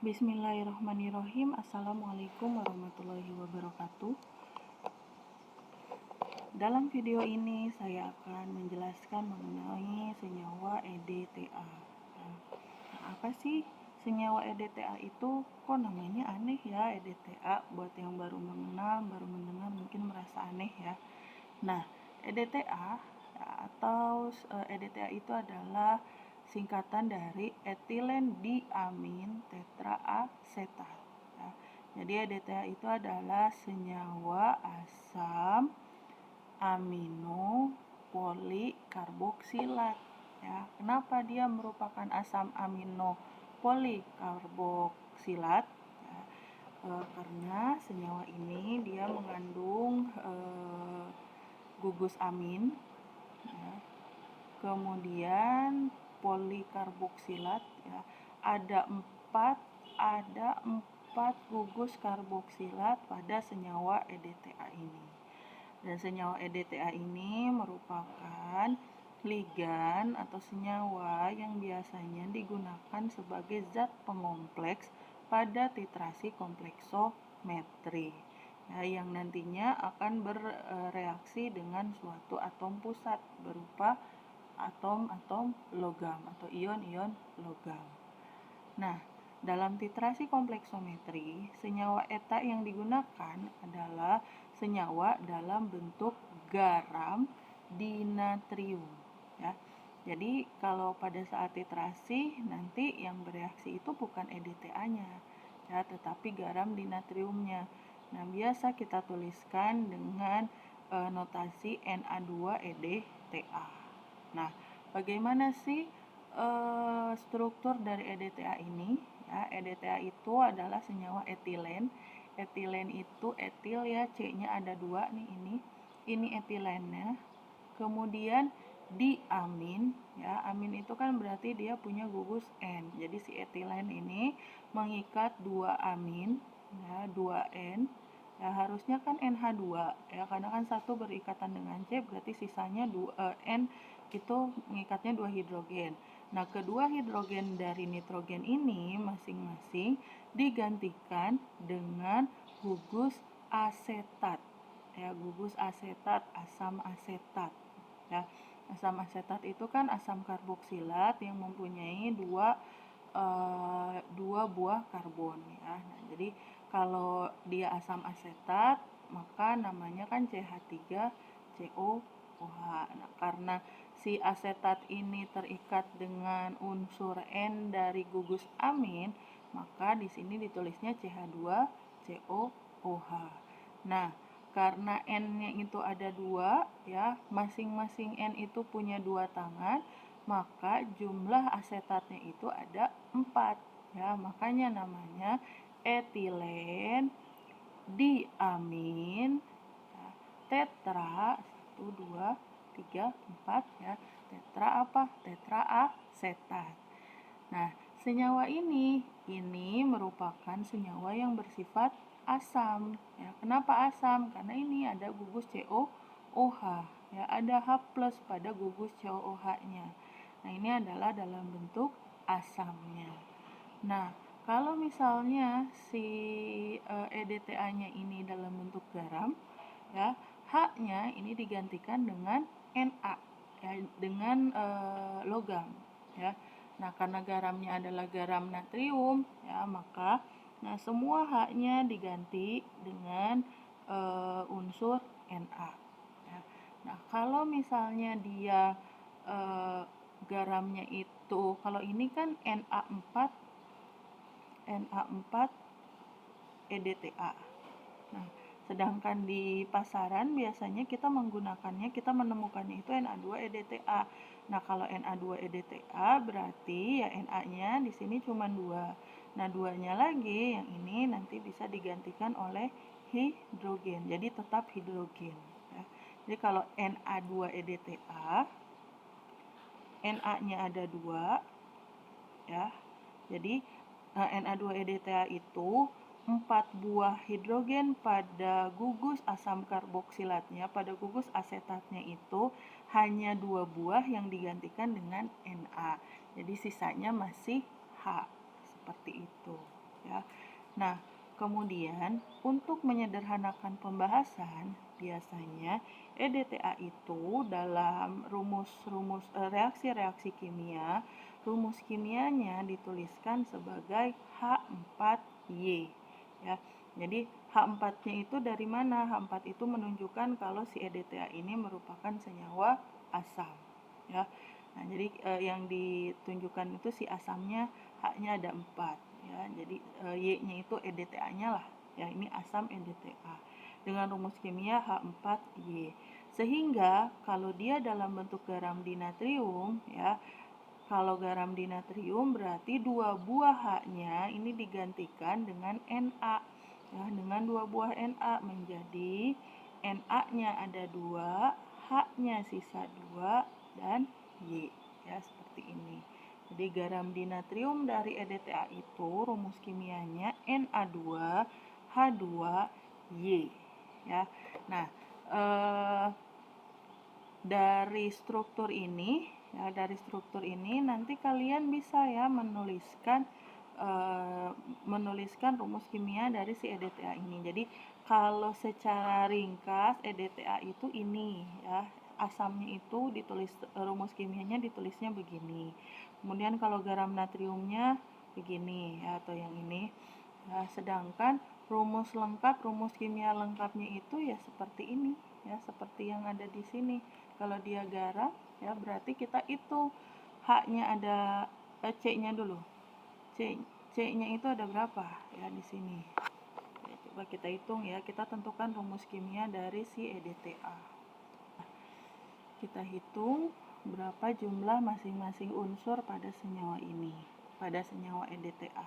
Bismillahirrahmanirrahim. Assalamualaikum warahmatullahi wabarakatuh. Dalam video ini saya akan menjelaskan mengenai senyawa EDTA. Nah, apa sih senyawa EDTA itu? Kok namanya aneh ya EDTA? Buat yang baru mengenal, baru mendengar mungkin merasa aneh ya. Nah, EDTA atau EDTA itu adalah singkatan dari etilen diamin tetraasetat. Ya. Jadi EDTA itu adalah senyawa asam amino polikarboksilat. Ya, kenapa dia merupakan asam amino polikarboksilat? Ya, karena senyawa ini dia mengandung gugus amin, ya. Kemudian polikarboksilat, ya. Ada empat gugus karboksilat pada senyawa EDTA ini. Dan senyawa EDTA ini merupakan ligan atau senyawa yang biasanya digunakan sebagai zat pengompleks pada titrasi kompleksometri, ya, yang nantinya akan bereaksi dengan suatu atom pusat berupa atom-atom logam atau ion-ion logam. Nah, dalam titrasi kompleksometri, senyawa eta yang digunakan adalah senyawa dalam bentuk garam dinatrium, ya. Jadi kalau pada saat titrasi nanti yang bereaksi itu bukan EDTA-nya, ya, tetapi garam dinatriumnya. Nah, biasa kita tuliskan dengan notasi Na2EDTA. Nah, bagaimana sih struktur dari EDTA ini? Ya, EDTA itu adalah senyawa etilen. Etilen itu etil, ya, C-nya ada 2 nih ini. Ini etilennya. Kemudian diamin, ya, amin itu kan berarti dia punya gugus N. Jadi si etilen ini mengikat 2 amin, ya, 2N. Ya, harusnya kan NH2, ya, karena kan satu berikatan dengan C, berarti sisanya N itu mengikatnya 2 hidrogen. Nah, kedua hidrogen dari nitrogen ini masing-masing digantikan dengan gugus asetat. Ya, gugus asetat, asam asetat. Ya, asam asetat itu kan asam karboksilat yang mempunyai dua buah karbon, ya. Nah, jadi kalau dia asam asetat maka namanya kan CH3COOH. Nah, karena si asetat ini terikat dengan unsur N dari gugus amin, maka di sini ditulisnya CH2COOH. Nah, karena N-nya itu ada 2, ya, masing-masing N itu punya 2 tangan, maka jumlah asetatnya itu ada 4, ya. Makanya namanya etilen diamin, ya, tetra 1 2 3 4, ya. Tetra apa? Tetraasetat. Nah, senyawa ini merupakan senyawa yang bersifat asam, ya. Kenapa asam? Karena ini ada gugus COOH, ya, ada H+ pada gugus COOH-nya. Nah, ini adalah dalam bentuk asamnya. Nah, kalau misalnya si EDTA-nya ini dalam bentuk garam, ya, H-nya ini digantikan dengan Na, ya, dengan logam, ya. Nah, karena garamnya adalah garam natrium, ya, maka semua H-nya diganti dengan unsur Na. Ya. Nah, kalau misalnya dia garamnya itu, kalau ini kan Na4 EDTA. Nah, sedangkan di pasaran biasanya kita menemukannya itu Na2EDTA. Nah, kalau Na2EDTA berarti ya Na-nya di sini cuma 2. Nah, 2-nya lagi yang ini nanti bisa digantikan oleh hidrogen. Jadi tetap hidrogen, ya. Jadi kalau Na2EDTA, Na-nya ada 2, ya. Jadi Na2EDTA itu 4 buah hidrogen pada gugus asam karboksilatnya, pada gugus asetatnya itu hanya 2 buah yang digantikan dengan Na. Jadi sisanya masih H, seperti itu. ya. Nah, kemudian untuk menyederhanakan pembahasan, biasanya EDTA itu dalam rumus-rumus reaksi-reaksi kimia, rumus kimianya dituliskan sebagai H4Y, ya. Jadi H4-nya itu dari mana? H4 itu menunjukkan kalau si EDTA ini merupakan senyawa asam, ya. Nah, jadi yang ditunjukkan itu si asamnya H-nya ada 4, ya. Jadi Y-nya itu EDTA-nya lah, ya. Ini asam EDTA dengan rumus kimia H4Y. Sehingga kalau dia dalam bentuk garam dinatrium, ya, kalau garam dinatrium berarti 2 buah H-nya ini digantikan dengan Na. Ya, dengan 2 buah Na menjadi Na-nya ada 2, H-nya sisa 2, dan Y. Ya, seperti ini. Jadi garam dinatrium dari EDTA itu rumus kimianya Na2H2Y. Ya. Nah, dari struktur ini, ya, dari struktur ini nanti kalian bisa ya menuliskan rumus kimia dari si EDTA ini. Jadi kalau secara ringkas EDTA itu ini, ya, asamnya itu ditulis, rumus kimianya ditulisnya begini. Kemudian kalau garam natriumnya begini, ya, atau yang ini. Ya, sedangkan rumus kimia lengkapnya itu ya seperti ini, ya, seperti yang ada di sini. Kalau dia garam, ya berarti kita hitung H-nya ada, C-nya dulu. C-nya itu ada berapa? Ya, di sini. Ya, coba kita hitung ya, kita tentukan rumus kimia dari si EDTA. Kita hitung berapa jumlah masing-masing unsur pada senyawa ini, pada senyawa EDTA.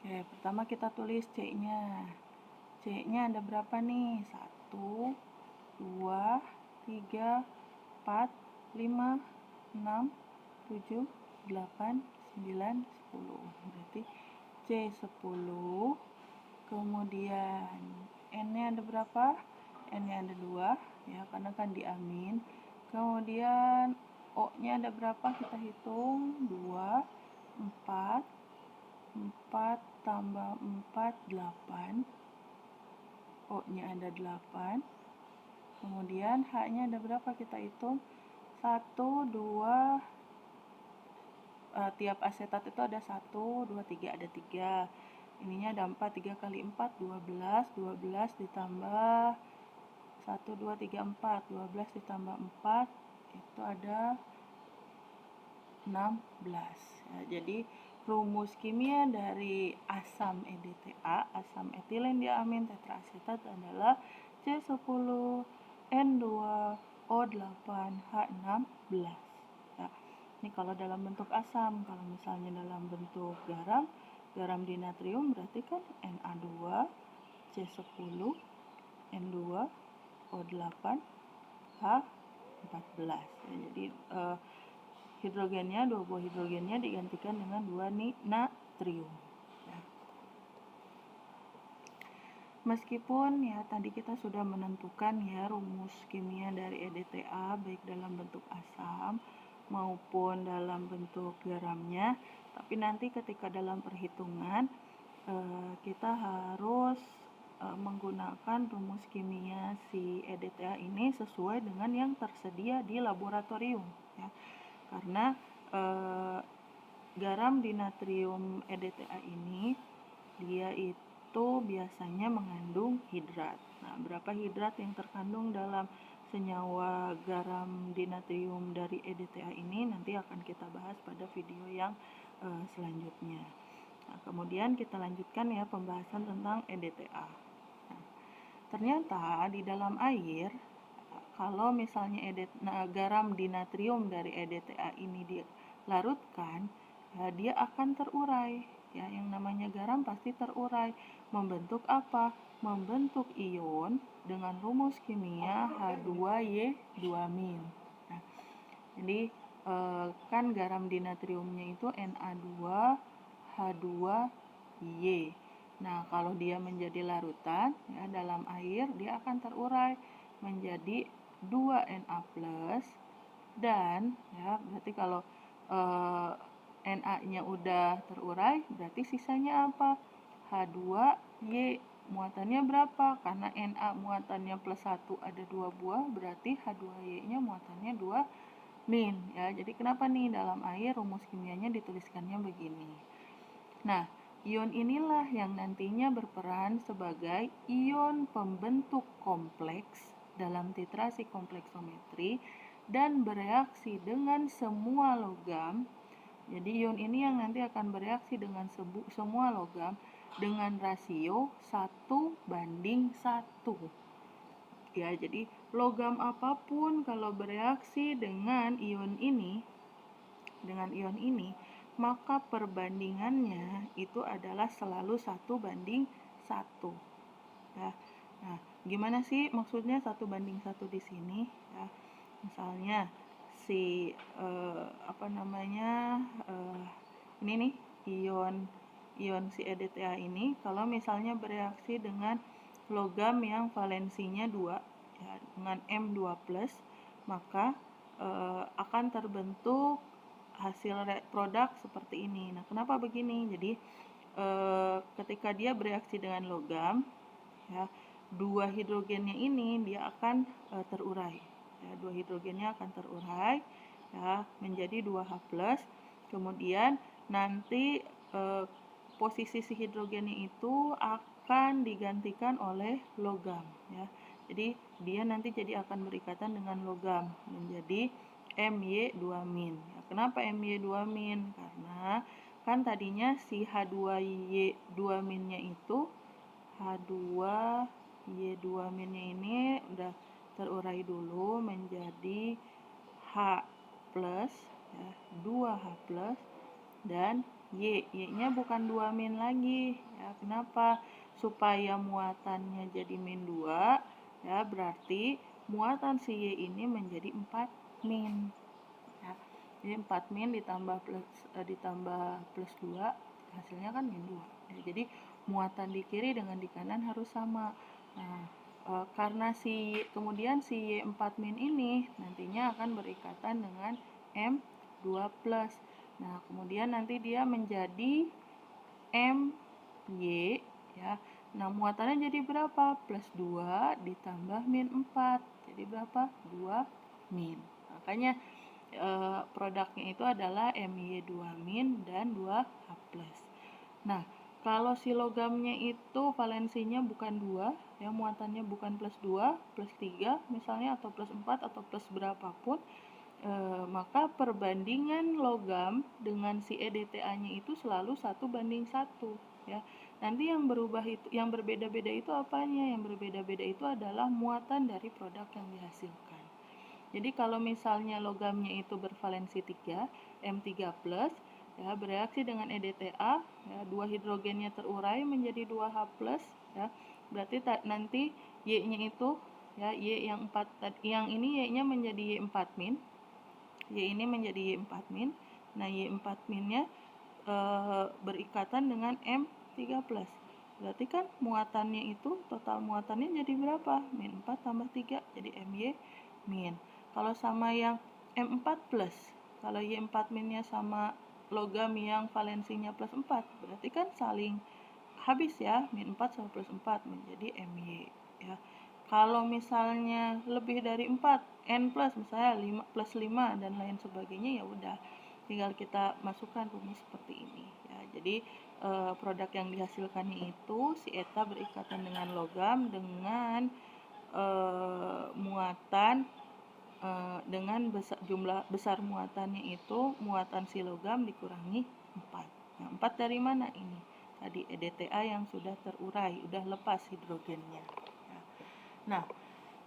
Oke, pertama kita tulis C-nya. C-nya ada berapa nih? 1, 2, 3, 4, 5, 6, 7, 8, 9, 10. Berarti C10. Kemudian N-nya ada berapa? N-nya ada 2, ya, karena kan diamin. Kemudian O-nya ada berapa? Kita hitung 2, 4, 4 tambah 4, 8. O-nya ada 8. Kemudian H-nya ada berapa? Kita hitung 1, 2, tiap asetat itu ada 1, 2, 3, ada 3. Ininya ada 4, 3 kali 4, 12. 12 ditambah 1, 2, 3, 4. 12 ditambah 4, itu ada 16. Ya, jadi rumus kimia dari asam EDTA, asam etilen diamin tetraasetat adalah C10N2O8H16. Ya, ini kalau dalam bentuk asam. Kalau misalnya dalam bentuk garam, garam dinatrium berarti kan Na2, C10, N2O8, H14. Ya, jadi hidrogennya, 2 buah hidrogennya digantikan dengan 2 natrium. Ya. Meskipun ya tadi kita sudah menentukan ya rumus kimia dari EDTA baik dalam bentuk asam maupun dalam bentuk garamnya, tapi nanti ketika dalam perhitungan kita harus menggunakan rumus kimia si EDTA ini sesuai dengan yang tersedia di laboratorium, ya. Karena garam dinatrium EDTA ini dia itu biasanya mengandung hidrat. Nah, berapa hidrat yang terkandung dalam senyawa garam dinatrium dari EDTA ini nanti akan kita bahas pada video yang selanjutnya. Nah, kemudian kita lanjutkan ya pembahasan tentang EDTA. Nah, ternyata di dalam air, kalau misalnya garam dinatrium dari EDTA ini dilarutkan, ya, dia akan terurai. Ya, yang namanya garam pasti terurai. Membentuk apa? Membentuk ion dengan rumus kimia H2Y2-. Nah, jadi kan garam dinatriumnya itu Na2H2Y. Nah, kalau dia menjadi larutan ya dalam air, dia akan terurai menjadi 2Na+, dan ya berarti kalau Na-nya udah terurai, berarti sisanya apa? H2Y. Muatannya berapa? Karena Na muatannya plus 1 ada 2 buah, berarti H2Y-nya muatannya 2 min. Ya, jadi kenapa nih dalam air rumus kimianya dituliskannya begini. Nah, ion inilah yang nantinya berperan sebagai ion pembentuk kompleks dalam titrasi kompleksometri dan bereaksi dengan semua logam. Jadi ion ini yang nanti akan bereaksi dengan semua logam dengan rasio 1:1. Ya, jadi logam apapun kalau bereaksi dengan ion ini, maka perbandingannya itu adalah selalu 1:1. Ya. Nah, gimana sih maksudnya 1:1 di sini? Ya. Misalnya si ini nih ion si EDTA ini kalau misalnya bereaksi dengan logam yang valensinya 2 ya, dengan M2+, maka akan terbentuk hasil produk seperti ini. Nah, kenapa begini? Jadi ketika dia bereaksi dengan logam, ya, 2 hidrogennya ini dia akan terurai. Ya, 2 hidrogennya akan terurai ya menjadi 2H+. Kemudian nanti posisi si hidrogennya itu akan digantikan oleh logam ya. Jadi dia nanti jadi akan berikatan dengan logam menjadi My2-. Ya, kenapa My2-? Karena kan tadinya si H2Y2-nya itu H2Y2-nya ini udah terurai dulu menjadi H+, ya, 2H+, dan Y-nya bukan 2- lagi. Ya, kenapa? Supaya muatannya jadi -2, ya berarti muatan si Y ini menjadi 4-. Ya. Jadi 4- ditambah plus 2, hasilnya kan -2. Ya, jadi muatan di kiri dengan di kanan harus sama. Nah, karena kemudian si Y4- ini nantinya akan berikatan dengan M2+. Nah, kemudian nanti dia menjadi My ya. Nah, muatannya jadi berapa? Plus 2 ditambah -4. Jadi berapa? 2-. Makanya produknya itu adalah My2- dan 2H+. Nah, kalau si logamnya itu valensinya bukan 2, ya muatannya bukan plus 2, plus 3 misalnya, atau plus 4, atau plus berapapun, maka perbandingan logam dengan si EDTA-nya itu selalu 1:1 ya. Nanti yang berubah itu, yang berbeda-beda itu apanya? Yang berbeda-beda itu adalah muatan dari produk yang dihasilkan. Jadi kalau misalnya logamnya itu bervalensi 3, M3+, ya, bereaksi dengan EDTA, ya, 2 hidrogennya terurai menjadi 2H+, ya. Berarti nanti Y-nya itu ya Y yang 4, yang ini Y-nya menjadi Y4-. Y ini menjadi Y4-. Nah, Y4-nya berikatan dengan M3+. Berarti kan muatannya itu, total muatannya jadi berapa? -4 tambah 3, jadi My-. Kalau sama yang M4+, kalau Y4-nya sama logam yang valensinya plus 4, berarti kan saling habis ya, -4 sama plus 4 menjadi My ya. Kalau misalnya lebih dari 4, N plus misalnya 5 plus 5 dan lain sebagainya, ya udah tinggal kita masukkan rumus seperti ini ya. Jadi produk yang dihasilkannya itu si eta berikatan dengan logam dengan muatan dengan jumlah besar muatannya itu muatan si logam dikurangi 4. Nah, 4 dari mana ini? Tadi EDTA yang sudah terurai, udah lepas hidrogennya. Ya. Nah,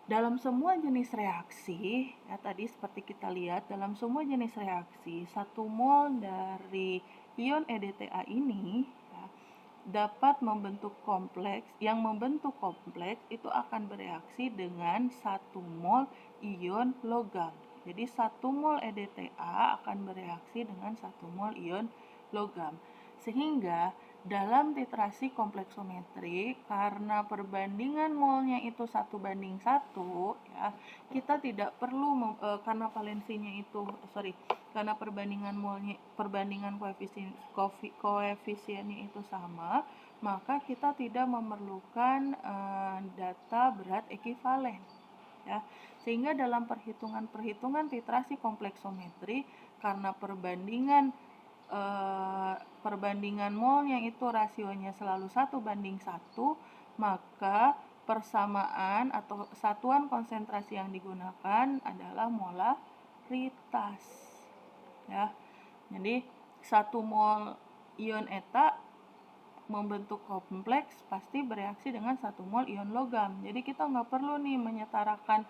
dalam semua jenis reaksi, ya tadi seperti kita lihat, dalam semua jenis reaksi, 1 mol dari ion EDTA ini ya, dapat membentuk kompleks. Yang membentuk kompleks itu akan bereaksi dengan 1 mol ion logam. Jadi 1 mol EDTA akan bereaksi dengan 1 mol ion logam. Sehingga dalam titrasi kompleksometri, karena perbandingan molnya itu 1:1 ya, kita tidak perlu karena valensinya itu karena perbandingan koefisiennya itu sama, maka kita tidak memerlukan data berat ekivalen, ya. Sehingga dalam perhitungan titrasi kompleksometri, karena perbandingan molnya itu rasionya selalu 1:1, maka persamaan atau satuan konsentrasi yang digunakan adalah molaritas, ya. Jadi 1 mol ion eta membentuk kompleks pasti bereaksi dengan 1 mol ion logam. Jadi kita nggak perlu nih menyetarakan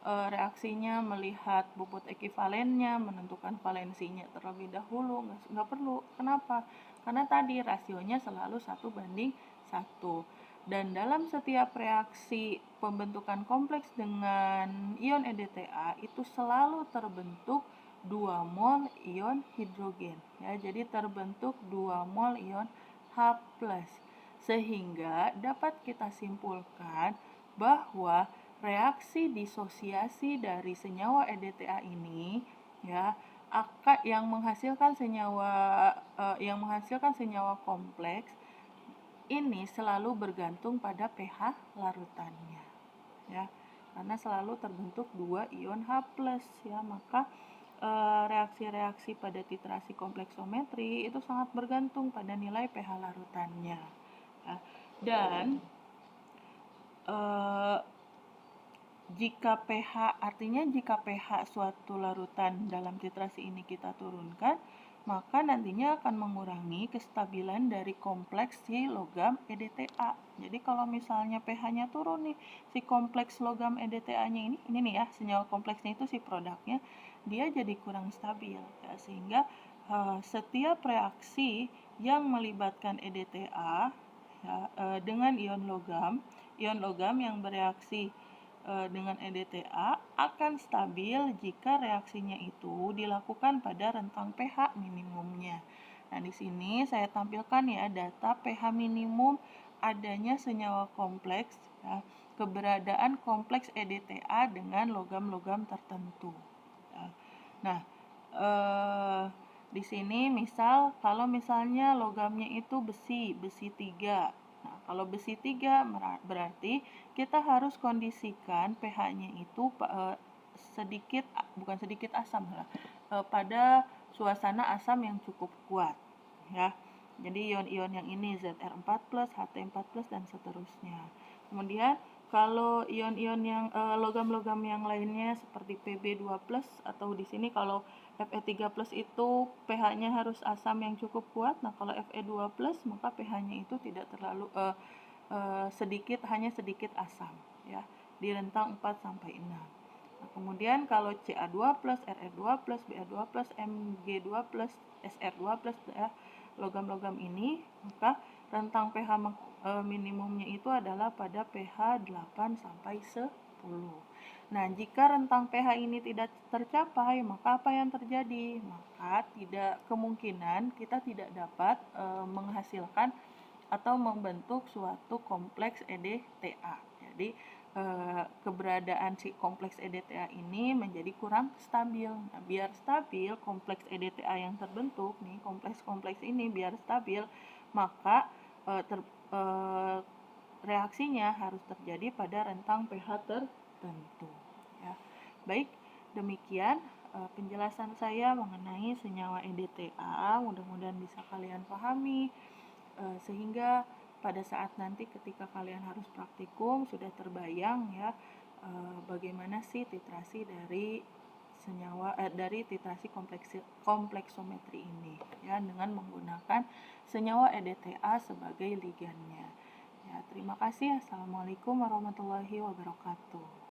reaksinya, melihat bobot ekivalennya, menentukan valensinya terlebih dahulu, nggak perlu. Kenapa? Karena tadi rasionya selalu 1:1. Dan dalam setiap reaksi pembentukan kompleks dengan ion EDTA itu selalu terbentuk 2 mol ion hidrogen, ya. Jadi terbentuk 2 mol ion H+, sehingga dapat kita simpulkan bahwa reaksi disosiasi dari senyawa EDTA ini, ya, yang menghasilkan senyawa kompleks ini selalu bergantung pada pH larutannya, ya, karena selalu terbentuk 2 ion H+, ya. Maka reaksi-reaksi pada titrasi kompleksometri itu sangat bergantung pada nilai pH larutannya, ya. Dan jika pH suatu larutan dalam titrasi ini kita turunkan, maka nantinya akan mengurangi kestabilan dari kompleks si logam EDTA. Jadi kalau misalnya pH-nya turun nih, si kompleks logam EDTA-nya ini nih ya, senyawa kompleksnya itu si produknya, dia jadi kurang stabil, ya. Sehingga setiap reaksi yang melibatkan EDTA, ya, dengan ion logam yang bereaksi dengan EDTA akan stabil jika reaksinya itu dilakukan pada rentang pH minimumnya. Nah, di sini saya tampilkan ya data pH minimum adanya senyawa kompleks, ya, keberadaan kompleks EDTA dengan logam-logam tertentu, ya. Nah, di sini kalau misalnya logamnya itu besi 3. Nah, kalau besi 3 berarti kita harus kondisikan pH-nya itu bukan sedikit asam lah, pada suasana asam yang cukup kuat, ya. Jadi ion-ion yang ini Zr4+, Ht4+, dan seterusnya. Kemudian kalau ion-ion yang logam-logam yang lainnya seperti Pb2+, atau di sini kalau Fe3+ itu pH-nya harus asam yang cukup kuat. Nah, kalau Fe2+, maka pH-nya itu tidak terlalu hanya sedikit asam, ya, di rentang 4-6. Nah, kemudian kalau Ca2+, Re2+, Ba2+, Mg2+, Sr2+, ya, logam-logam ini, maka rentang pH minimumnya itu adalah pada pH 8-10. Nah, jika rentang pH ini tidak tercapai, maka apa yang terjadi? Maka kemungkinan kita tidak dapat menghasilkan atau membentuk suatu kompleks EDTA. Jadi keberadaan si kompleks EDTA ini menjadi kurang stabil. Nah, biar stabil kompleks EDTA yang terbentuk nih, kompleks ini biar stabil, maka reaksinya harus terjadi pada rentang pH tertentu, ya. Baik, demikian penjelasan saya mengenai senyawa EDTA. Mudah-mudahan bisa kalian pahami, sehingga pada saat nanti ketika kalian harus praktikum sudah terbayang, ya, bagaimana sih titrasi dari titrasi kompleksometri ini, ya, dengan menggunakan senyawa EDTA sebagai ligannya. Ya, terima kasih. Assalamualaikum warahmatullahi wabarakatuh.